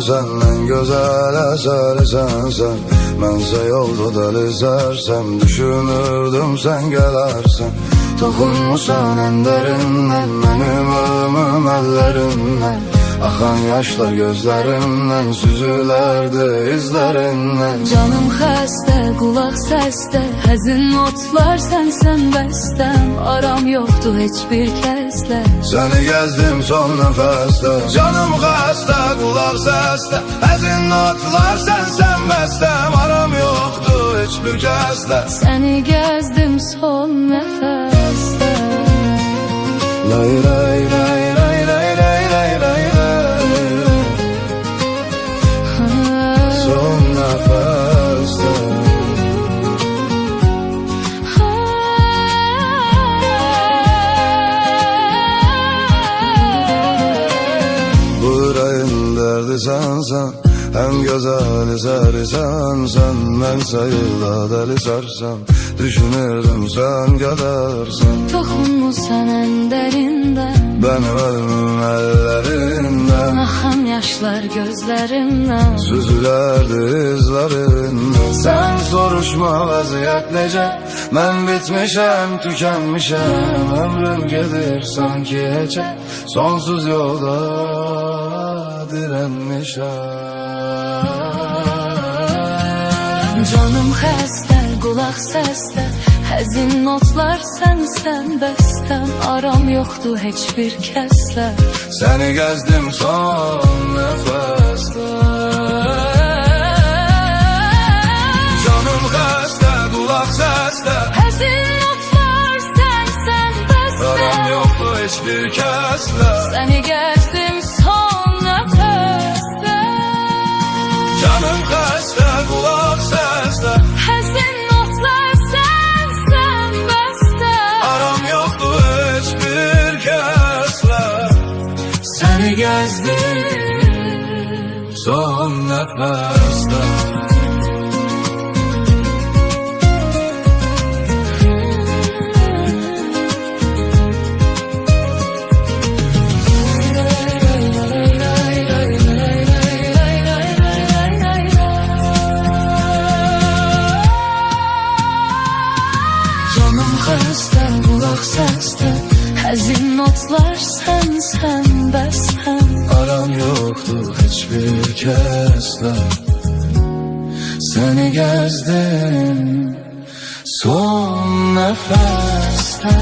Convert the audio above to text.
sen, en güzel eseri sensen. Mənsə yolda deli sərsəm, düşünürdüm sen gelersen. Toxunmusan en derinden, benim ölümüm ellerinden. Axan yaşlar gözlerimden, süzülerdi izlerinden. Canım xəstə, qulaq səsdə, həzin notlar sənsən bəstəm. Aram yoxdur heç bir kəslə, səni gəzdim son nəfəsdə. Canım xəstə, qulaq səsdə, həzin notlar sənsən bəstəm. Aram yoxdur heç bir kəslə, səni gəzdim son nəfəsdə. Lay lay lay lay lay lay lay lay lay. Son nəfəsdə. Bu ürəyin dərdi sənsən, en güzel eseri sensen. Ben sayıla deli sarsam, düşünürdüm sen gelersen. Toxunmusan en dərindən, Benim ölümüm ellerinden. axan yaşlar gözlərimdən. Süzülerdi izlerinden. Sen soruşma vaziyet nece, ben bitmişem, tükenmişem. Ömrüm gelir sanki hece, sonsuz yolda direnmişem. Canım xəstə, qulaq səsdə, həzin notlar sənsən bəstəm. Aram yoxdur heç bir kəslə, Seni gezdim son nefeste. Canım xəstə, qulaq səsdə, həzin notlar sənsən bəstəm. aram yoxdur heç bir kəslə. Səni gəzdim son nəfəsdə. Canım xəstə, qulaq səsdə, Həzin notlar sənsən bəstəm. aram yoxdur heç bir kəslə. Səni gəzdim son nəfəsdə. Canım xəstə, qulaq səsdə, həzin notlar sənsən bəstəm. Aram yoxdur heç bir kəslə. Səni gəzdim son nəfəsdə.